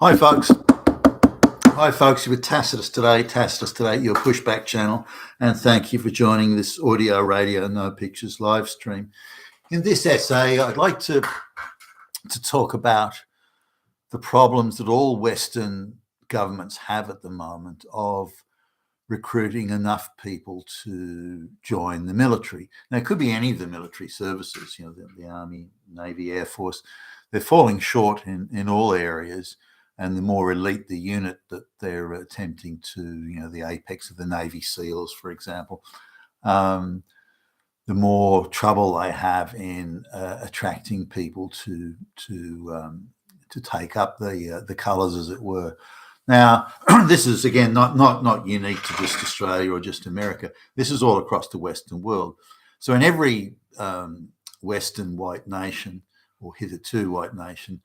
Hi, folks. Hi, folks. You're with Tacitus today, your pushback channel, and thank you for joining this audio, radio, no pictures live stream. In this essay, I'd like to talk about the problems that all Western governments have at the moment of recruiting enough people to join the military. Now, it could be any of the military services, the Army, Navy, Air Force. They're falling short in all areas. And the more elite the unit that they're attempting to, the apex of the Navy SEALs, for example, the more trouble they have in attracting people to take up the colours, as it were. Now, this is again not unique to just Australia or just America. This is all across the Western world. So in every Western white nation, or hitherto white nation,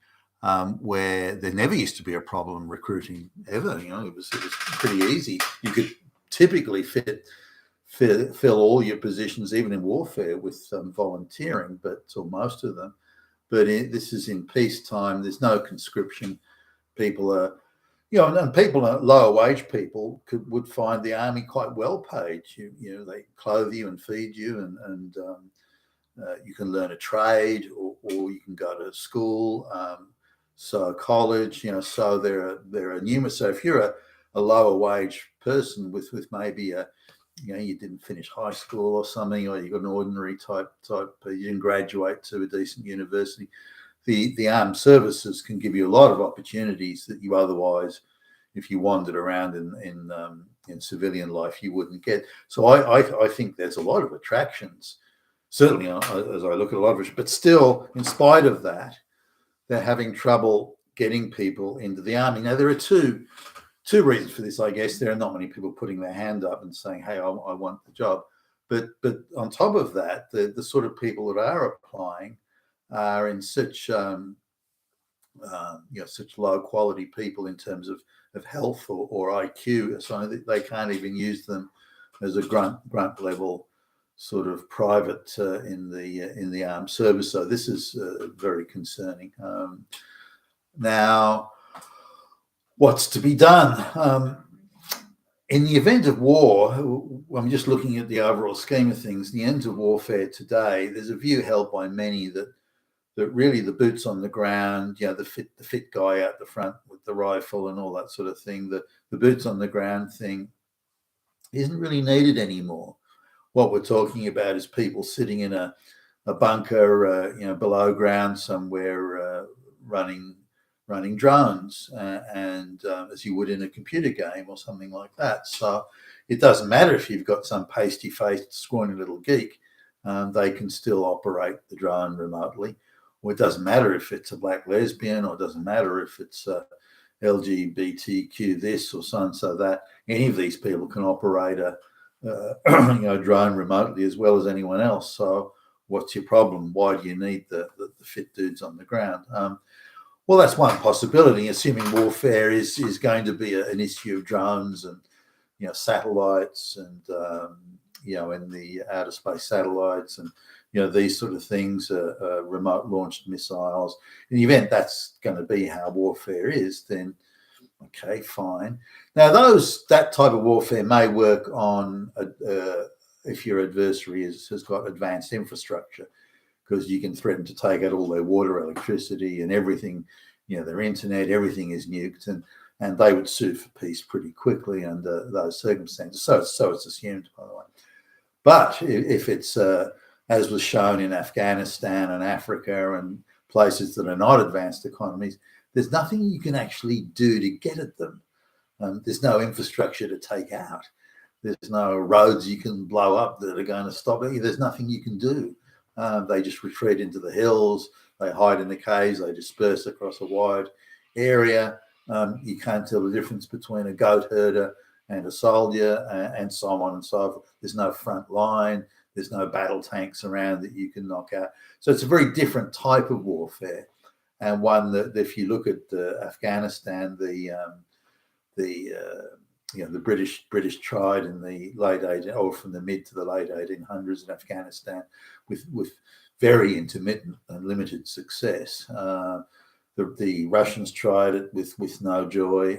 where there never used to be a problem recruiting ever. It was pretty easy. You could typically fill all your positions, even in warfare, with volunteering, or most of them. But this is in peacetime. There's no conscription. People are, and people, lower wage people, would find the army quite well paid. They clothe you and feed you, and you can learn a trade, or you can go to school. So college, so there are numerous. So if you're a lower wage person with maybe you didn't finish high school or something, or you got an ordinary type, you didn't graduate to a decent university, the armed services can give you a lot of opportunities that you otherwise, if you wandered around in civilian life, you wouldn't get. So I think there's a lot of attractions, certainly as I look at a lot of it, but still, in spite of that, they're having trouble getting people into the army. Now, there are two reasons for this, I guess. There are not many people putting their hand up and saying, hey, I want the job. But on top of that, the sort of people that are applying are in such such low quality people in terms of health or IQ, so that they can't even use them as a grunt level sort of private in the armed service. So this is very concerning. Now, what's to be done? In the event of war, I'm just looking at the overall scheme of things. In the end of warfare today, there's a view held by many that really the boots on the ground, the fit guy out the front with the rifle and all that sort of thing, the boots on the ground thing isn't really needed anymore. What we're talking about is people sitting in a bunker, below ground somewhere, running drones, and as you would in a computer game or something like that. So it doesn't matter if you've got some pasty-faced, scrawny little geek; they can still operate the drone remotely. Or it doesn't matter if it's a black lesbian, or it doesn't matter if it's LGBTQ this or so and so that. Any of these people can operate a drone remotely as well as anyone else. So what's your problem? Why do you need the fit dudes on the ground? Well, that's one possibility, assuming warfare is going to be an issue of drones and satellites and in the outer space satellites and these sort of things, remote launched missiles. In the event that's going to be how warfare is, then okay, fine. Now, that type of warfare may work on if your adversary has got advanced infrastructure, because you can threaten to take out all their water, electricity, and everything. Their internet, everything is nuked, and they would sue for peace pretty quickly under those circumstances. So it's assumed, by the way. But if it's as was shown in Afghanistan and Africa and places that are not advanced economies, there's nothing you can actually do to get at them. There's no infrastructure to take out. There's no roads you can blow up that are going to stop it. There's nothing you can do. They just retreat into the hills. They hide in the caves. They disperse across a wide area. You can't tell the difference between a goat herder and a soldier, and so on and so forth. There's no front line. There's no battle tanks around that you can knock out. So it's a very different type of warfare, and one that, if you look at Afghanistan, the British tried in the from the mid to the late 1800s in Afghanistan with very intermittent and limited success. The Russians tried it with no joy.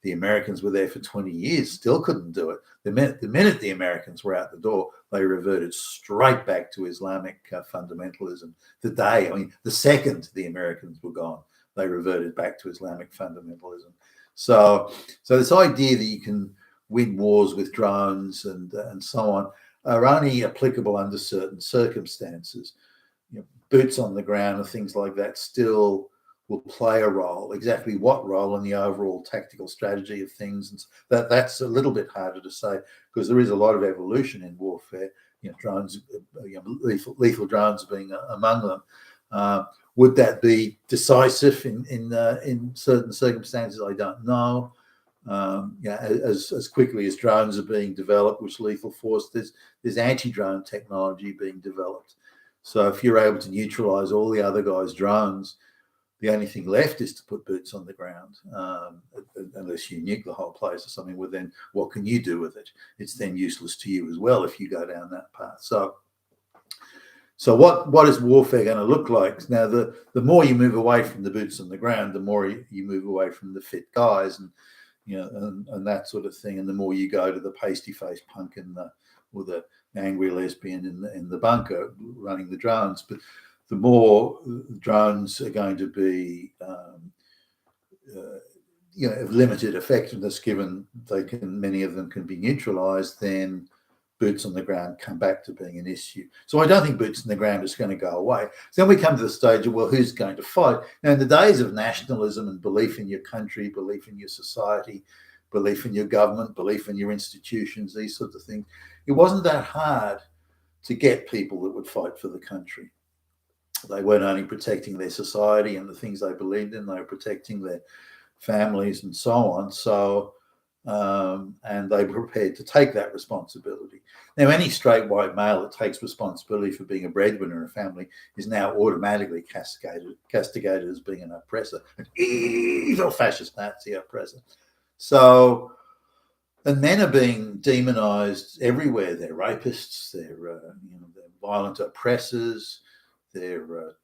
The Americans were there for 20 years, still couldn't do it. The minute the Americans were out the door, they reverted straight back to Islamic fundamentalism. The second the Americans were gone, they reverted back to Islamic fundamentalism. So this idea that you can win wars with drones and so on are only applicable under certain circumstances. Boots on the ground and things like that still will play a role. Exactly what role in the overall tactical strategy of things, and that's a little bit harder to say, because there is a lot of evolution in warfare. Drones, lethal drones being among them. Would that be decisive in certain circumstances? I don't know. As quickly as drones are being developed, which lethal force, there's anti-drone technology being developed. So if you're able to neutralize all the other guys' drones, the only thing left is to put boots on the ground, unless you nuke the whole place or something. Well, then what can you do with it? It's then useless to you as well if you go down that path. So what is warfare going to look like? Now, the more you move away from the boots on the ground, the more you move away from the fit guys and that sort of thing, and the more you go to the pasty-faced punk or the angry lesbian in the bunker running the drones. But the more drones are going to be of limited effectiveness, given many of them can be neutralized, then boots on the ground come back to being an issue. So I don't think boots on the ground is going to go away. So then we come to the stage of, well, who's going to fight? Now, in the days of nationalism and belief in your country, belief in your society, belief in your government, belief in your institutions, these sorts of things, it wasn't that hard to get people that would fight for the country. They weren't only protecting their society and the things they believed in, they were protecting their families and so on. So, and they were prepared to take that responsibility. Now, any straight white male that takes responsibility for being a breadwinner in a family is now automatically castigated as being an oppressor, an evil fascist Nazi oppressor. So, and men are being demonized everywhere. They're rapists, they're violent oppressors, they're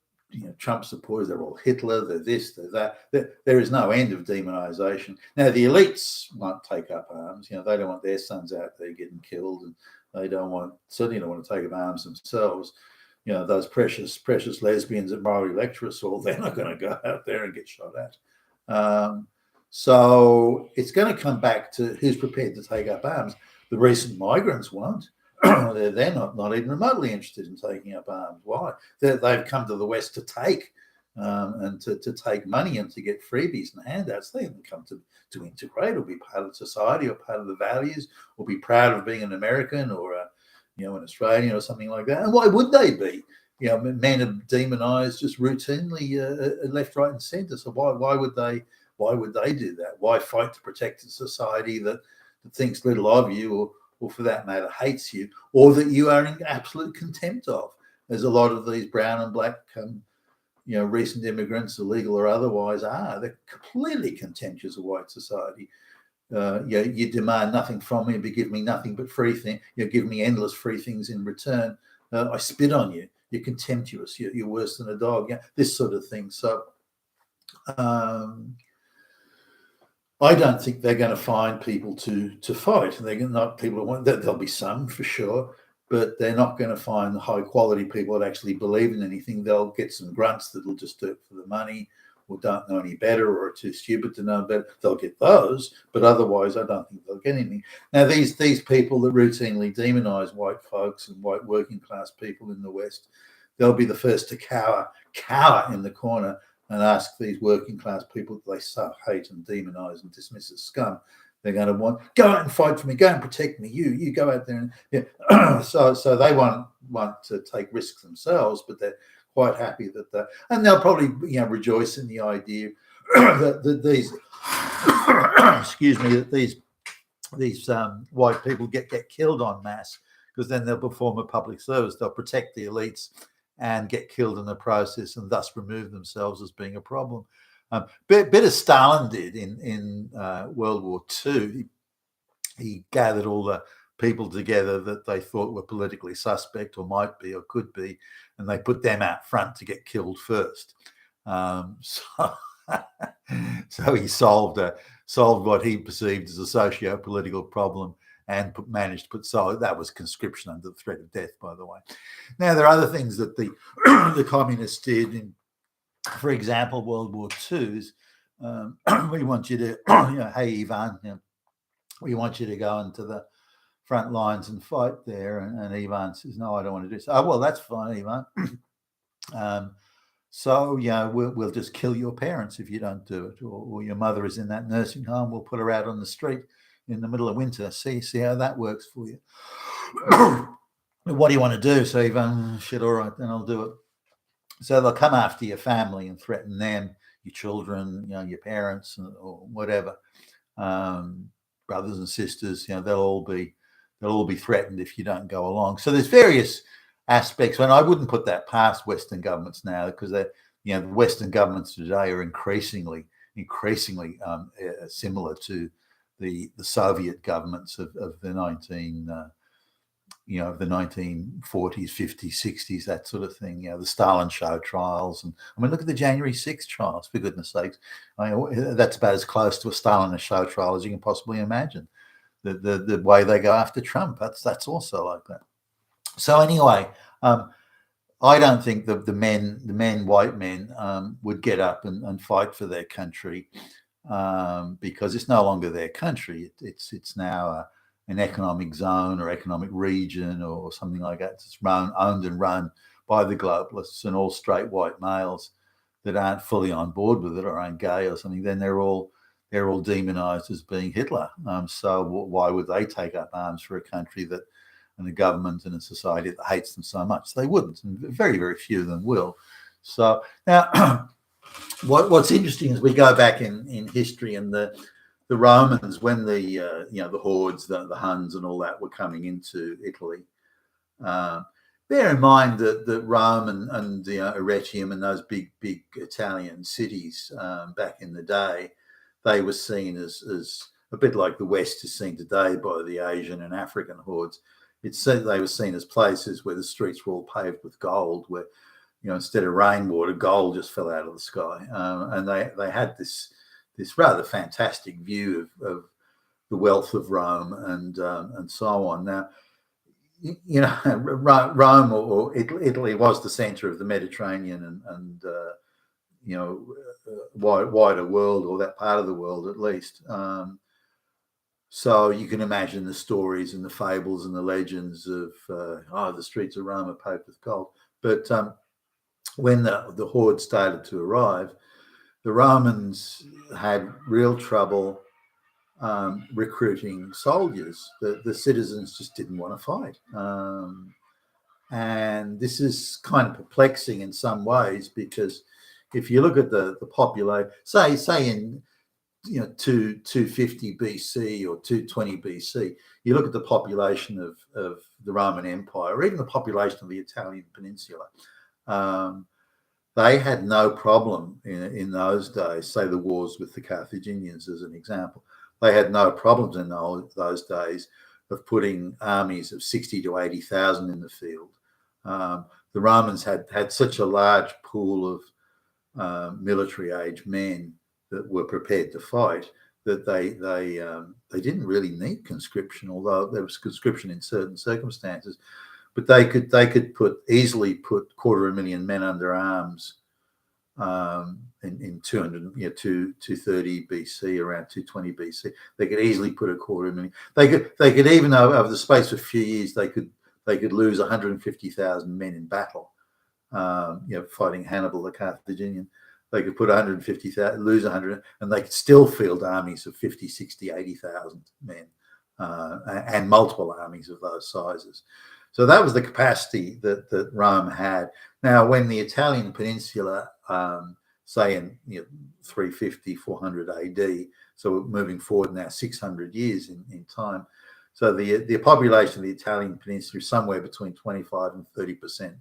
Trump supporters, they're all Hitler, they're this, they're that. There is no end of demonization. Now, the elites won't take up arms. They don't want their sons out there getting killed, and they certainly don't want to take up arms themselves. Those precious lesbians at Morley Lecture Hall, they're not going to go out there and get shot at. So it's going to come back to who's prepared to take up arms. The recent migrants won't. They're not even remotely interested in taking up arms. Why? They've come to the West to take and to take money and to get freebies and handouts. They haven't come to integrate or be part of society or part of the values or be proud of being an American or an Australian or something like that. And why would they be? Men are demonized just routinely left, right, and centre. So why would they do that? Why fight to protect a society that thinks little of you or for that matter hates you, or that you are in absolute contempt of, as a lot of these brown and black recent immigrants, illegal or otherwise, are? They're completely contemptuous of white society. You demand nothing from me, but give me nothing but free things. You give me endless free things in return. I spit on you. You're contemptuous. You're worse than a dog. This sort of thing. So I don't think they're going to find people to fight. They're not people who want that. There'll be some for sure, but they're not going to find the high quality people that actually believe in anything. They'll get some grunts that'll just do it for the money, or don't know any better, or are too stupid to know better. They'll get those, but otherwise, I don't think they'll get anything. Now, these people that routinely demonize white folks and white working class people in the West, they'll be the first to cower in the corner and ask these working class people that they so hate and demonize and dismiss as scum. They're going to want, go out and fight for me, go and protect me. You go out there and so they want to take risks themselves, but they're quite happy that and they'll probably rejoice in the idea that these these white people get killed en masse, because then they'll perform a public service. They'll protect the elites and get killed in the process, and thus remove themselves as being a problem. Bit as Stalin did in World War II. He gathered all the people together that they thought were politically suspect or might be or could be, and they put them out front to get killed first. So, so he solved what he perceived as a socio-political problem and managed to put that was conscription under the threat of death, by the way. Now there are other things that the the communists did in, for example, World War II's. We want you to, hey Ivan, we want you to go into the front lines and fight there. And Ivan says, no, I don't want to do so. Oh, well, that's fine, Ivan. So, we'll just kill your parents if you don't do it. Or your mother is in that nursing home, we'll put her out on the street in the middle of winter. See how that works for you. What do you want to do? So Ivan, shit, all right, then I'll do it. So they'll come after your family and threaten them, your children, your parents, or whatever, brothers and sisters. They'll all be threatened if you don't go along. So there's various aspects, and I wouldn't put that past Western governments now, because the Western governments today are increasingly similar to the Soviet governments of the 1940s, 50s, 60s, that sort of thing. The Stalin show trials, and look at the January 6th trials, for goodness sakes. That's about as close to a Stalin show trial as you can possibly imagine. The way they go after Trump, that's also like that. So anyway, I don't think the white men, would get up and fight for their country, because it's no longer their country. It's now an economic zone or economic region or something like that. It's owned and run by the globalists and all straight white males that aren't fully on board with it or aren't gay or something. Then they're all demonized as being Hitler. So why would they take up arms for a country and a government and a society that hates them so much? They wouldn't, and very, very few of them will. So now, what's interesting is we go back in history, and the Romans, when the hordes, the Huns, and all that were coming into Italy. Bear in mind that Rome and Arretium and those big Italian cities, back in the day, they were seen as a bit like the West is seen today by the Asian and African hordes. It's said they were seen as places where the streets were all paved with gold, where instead of rainwater, gold just fell out of the sky, and they had this rather fantastic view of the wealth of Rome and so on. Now, Rome or Italy was the center of the Mediterranean and wider world, or that part of the world at least. So you can imagine the stories and the fables and the legends of the streets of Rome are paved with gold. But when the horde started to arrive, the Romans had real trouble recruiting soldiers. The citizens just didn't want to fight. And this is kind of perplexing in some ways, because if you look at the population, say in 250 BC or 220 BC, you look at the population of the Roman Empire, or even the population of the Italian peninsula, they had no problem in those days, say the wars with the Carthaginians as an example. They had no problems in those days of putting armies of 60 to 80,000 in the field. The Romans had such a large pool of military age men that were prepared to fight that they didn't really need conscription, although there was conscription in certain circumstances. But they could easily put 250,000 men under arms in 230 BC, around 220 BC. They could easily put 250,000. They could even, over the space of a few years, they could lose 150,000 men in battle. Fighting Hannibal the Carthaginian. They could put 150,000, lose 100, and they could still field armies of 50, 60, 80,000 men, and multiple armies of those sizes. So that was the capacity that Rome had. Now, when the Italian peninsula, say in 350, 400 AD, so we're moving forward now 600 years in time. So the population of the Italian peninsula is somewhere between 25 and 30%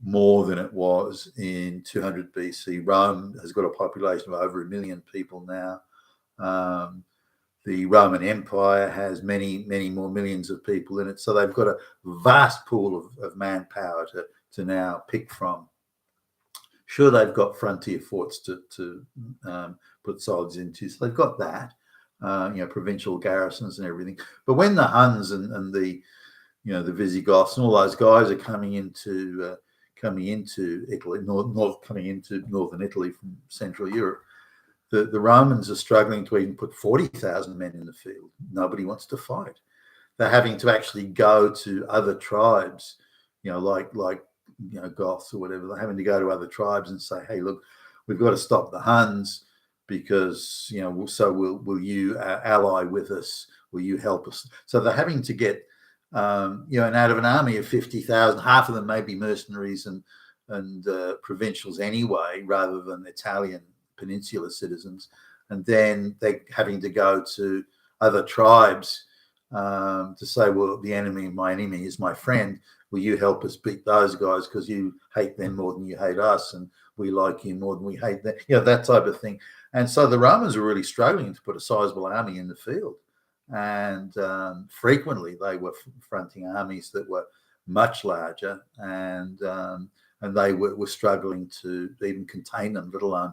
more than it was in 200 BC. Rome has got a population of over 1 million people now. The Roman Empire has many, many more millions of people in it. So they've got a vast pool of manpower to now pick from. Sure, they've got frontier forts to put soldiers into, so they've got that, provincial garrisons and everything. But when the Huns and the the Visigoths and all those guys are coming into Italy, coming into northern Italy from Central Europe, the Romans are struggling to even put 40,000 men in the field. Nobody wants to fight. They're having to actually go to other tribes, like Goths or whatever. They're having to go to other tribes and say, "Hey, look, we've got to stop the Huns because so will you ally with us? Will you help us?" So they're having to get and out of an army of 50,000, half of them may be mercenaries and provincials anyway, rather than Italian peninsular citizens, and then they're having to go to other tribes to say, well, my enemy is my friend. Will you help us beat those guys because you hate them more than you hate us, and we like you more than we hate them? That type of thing. And so the Romans were really struggling to put a sizable army in the field, and frequently they were fronting armies that were much larger, and they were struggling to even contain them, let alone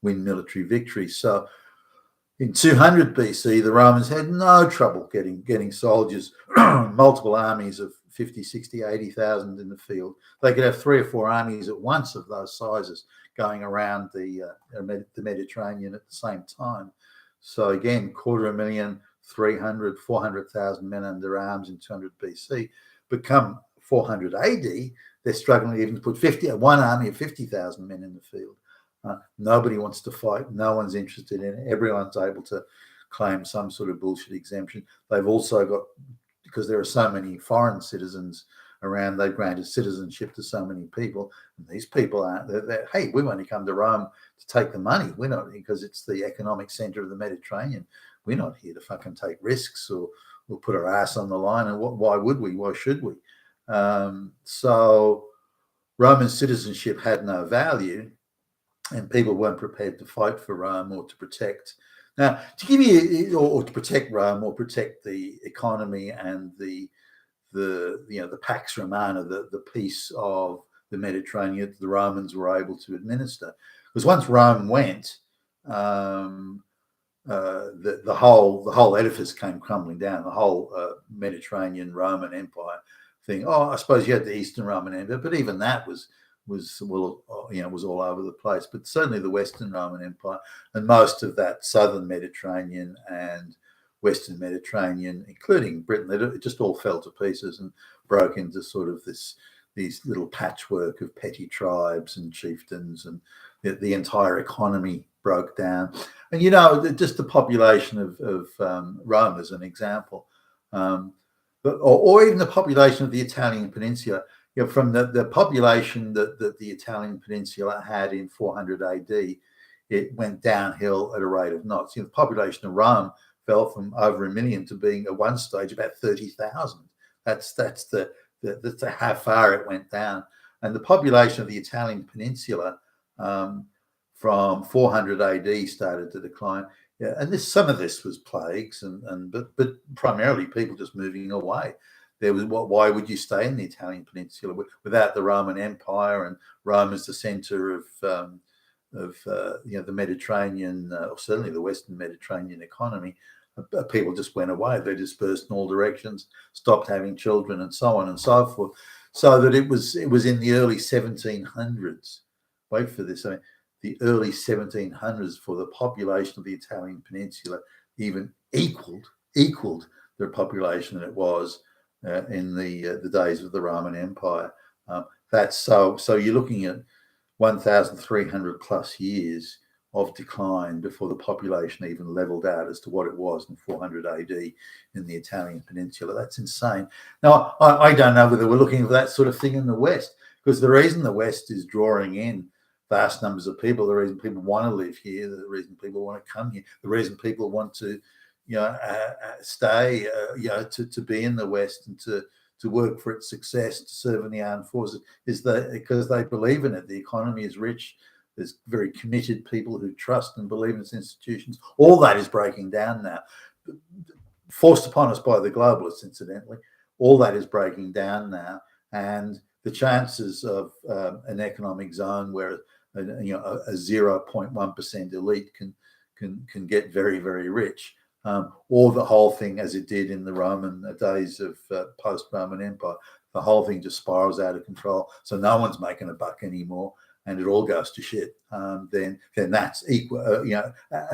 win military victories. So in 200 BC, the Romans had no trouble getting soldiers, multiple armies of 50, 60, 80,000 in the field. They could have 3 or 4 armies at once of those sizes going around the Mediterranean at the same time. So again, 250,000, 300,000, 400,000 men under arms in 200 BC. But come 400 AD, they're struggling even to put one army of 50,000 men in the field. Nobody wants to fight. No one's interested in it. Everyone's able to claim some sort of bullshit exemption. They've also got, because there are so many foreign citizens around, they've granted citizenship to so many people. And these people aren't, hey, we've only come to Rome to take the money. We're not, because it's the economic center of the Mediterranean. We're not here to fucking take risks or put our ass on the line. And why would we? Why should we? So Roman citizenship had no value, and people weren't prepared to fight for Rome or to protect. Now, to give you, or to protect Rome or protect the economy and the Pax Romana, the peace of the Mediterranean, the Romans were able to administer. Because once Rome went, the whole edifice came crumbling down. The whole Mediterranean Roman Empire thing. I suppose you had the Eastern Roman Empire, but even that was all over the place. But certainly the Western Roman Empire and most of that Southern Mediterranean and Western Mediterranean, including Britain, it just all fell to pieces and broke into sort of these little patchwork of petty tribes and chieftains, and the entire economy broke down. And just the population of Rome as an example, or even the population of the Italian peninsula. From the population that the Italian peninsula had in 400 AD, it went downhill at a rate of knots. The population of Rome fell from over 1 million to being at one stage about 30,000. That's how far it went down. And the population of the Italian peninsula from 400 AD started to decline. Yeah, and some of this was plagues, but primarily people just moving away. There was why would you stay in the Italian peninsula without the Roman Empire and Rome as the center of the Mediterranean, or certainly the Western Mediterranean economy? People just went away. They dispersed in all directions, stopped having children, and so on and so forth. So that it was in the early 1700s. Wait for this. I mean, the early 1700s for the population of the Italian peninsula even equaled the population that it was in the days of the Roman Empire. That's so you're looking at 1,300 plus years of decline before the population even leveled out as to what it was in 400 AD in the Italian peninsula. That's insane. Now, I don't know whether we're looking for that sort of thing in the West, because the reason the West is drawing in vast numbers of people, the reason people want to live here, the reason people want to come here, the reason people want to stay, to be in the West and to work for its success, to serve in the armed forces, is that because they believe in it. The economy is rich. There's very committed people who trust and believe in its institutions. All that is breaking down now, forced upon us by the globalists, incidentally. All that is breaking down now, and the chances of an economic zone where a 0.1% elite can get very, very rich, or the whole thing, as it did in the Roman days of post-Roman Empire, the whole thing just spirals out of control. So no one's making a buck anymore, and it all goes to shit. Then that's equal. In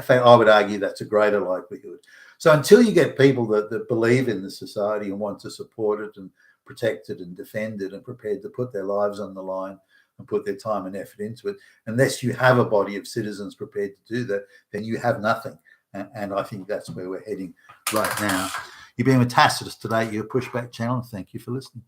fact, I would argue that's a greater likelihood. So until you get people that believe in the society and want to support it and protect it and defend it and prepared to put their lives on the line and put their time and effort into it, unless you have a body of citizens prepared to do that, then you have nothing. And I think that's where we're heading right now. You've been with Tacitus today, your Pushback channel. Thank you for listening.